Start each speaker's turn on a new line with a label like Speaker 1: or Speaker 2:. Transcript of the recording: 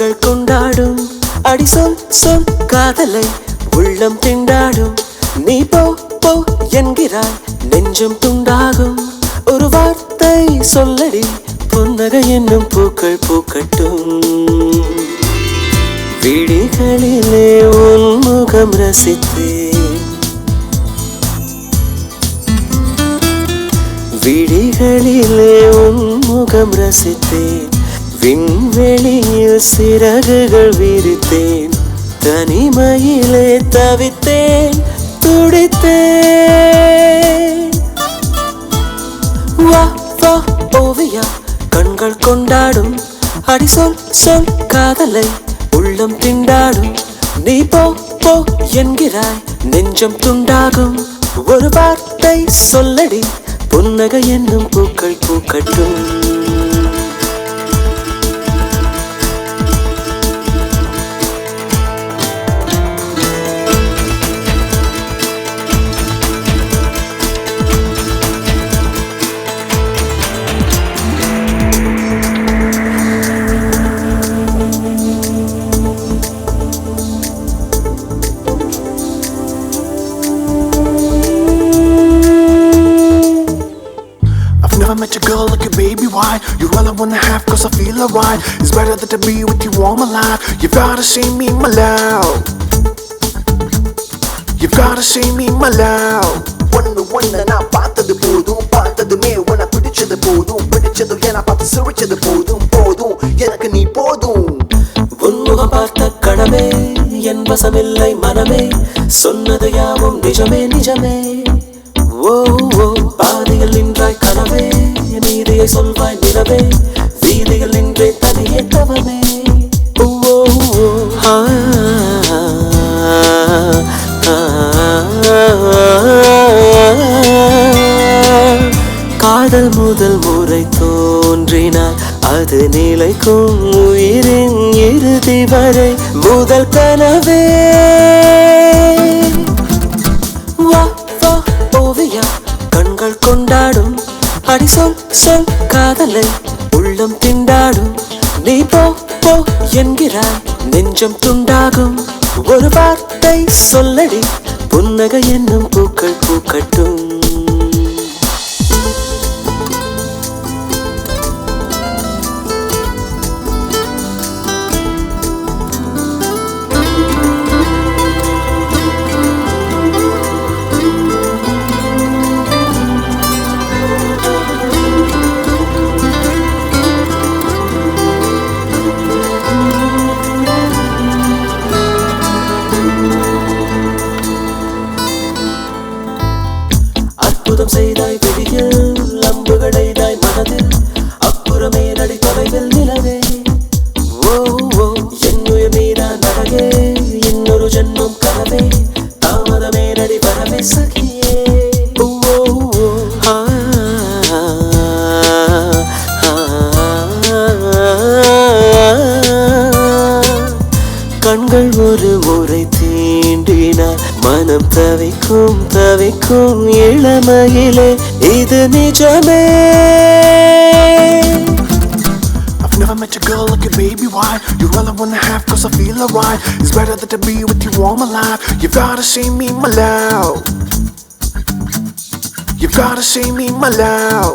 Speaker 1: கண்கள் கொண்டாடும் அடி சொல் சொல் காதலை உள்ளம் திண்டாடும் நீ போ போ என்கிறாய் நெஞ்சம் துண்டாகும் ஒரு வார்த்தை சொல்லடி புன்னகை என்னும் பூக்கள் பூக்கட்டும் விழிகளிலே உன் முகம் ரசித்தேன் விழிகளிலே உன் முகம் ரசித்தேன் விண்வெளியில் சிறகுகள் விரித்தேன் தனிமையிலே தவித்தேன் துடித்தேன் வா வா ஓவியா கண்கள் கொண்டாடும் அடி சொல் சொல் காதலை உள்ளம் திண்டாடும் நீ போ போ என்கிறாய் நெஞ்சம் துண்டாகும் ஒரு வார்த்தை சொல்லடி புன்னகை என்னும் பூக்கள் பூக்கட்டும்
Speaker 2: Never met a girl like you, baby, why? You're all I wanna have, cause I feel alright. It's better than to be with you all my life. You've gotta see me, my love. You've gotta see me, my love.
Speaker 3: ஒன்னு நான் பார்த்தது போதும் பார்த்ததுமே உன்னை பிடிச்சது போதும் பிடிச்சது என பார்த்து சிரிச்சது போதும் போதும் எனக்கு நீ போதும்
Speaker 1: உன்முகம் பார்த்த கணமே என் வசமில்லை மனமே சொன்னது யாவும் நிஜமே நிஜமே ஓ ஓ பாதியில் நின்றாய் கனவே நீதியை சொல்வாய் நிலவே வீதியில் நின்றே தனியே தவமே ஓ ஓ ஆ காதல் முதல் முறை தோன்றினால் அது நிலைக்கும் உயிரின் இறுதி வரை முதல் கனவே வா வா ஓவியா கண்கள் கொண்டாடும் அடி சொல் சொல் காதலை உள்ளம் திண்டாடும் நீ போ போ என்கிறாய் நெஞ்சம் துண்டாகும் ஒரு வார்த்தை சொல்லடி புன்னகை என்னும் பூக்கள் பூக்கட்டும் அற்புதம் செய்தாய் வெளியில் அம்புகள் எய்தாய் மனதில் அப்புறமே நடி தொலைவில் நிலவே ஓ ஓ என் உயிர் நீதான் நரகே இன்னொரு ஜென்மம் கனவே தாமதமே நடி வரவே சகியே ஓ ஓ ஆ கண்கள் ஒரு முறை தீண்டினார் மனம் தவிக்கும் தவிக்கும் இளமையிலே இது நிஜமே
Speaker 2: I've never met a girl like you, baby, why? You're all I wanna have, cause I feel alright. It's better than to be with you all my life. You've gotta see me, my love. You've gotta see me, my love.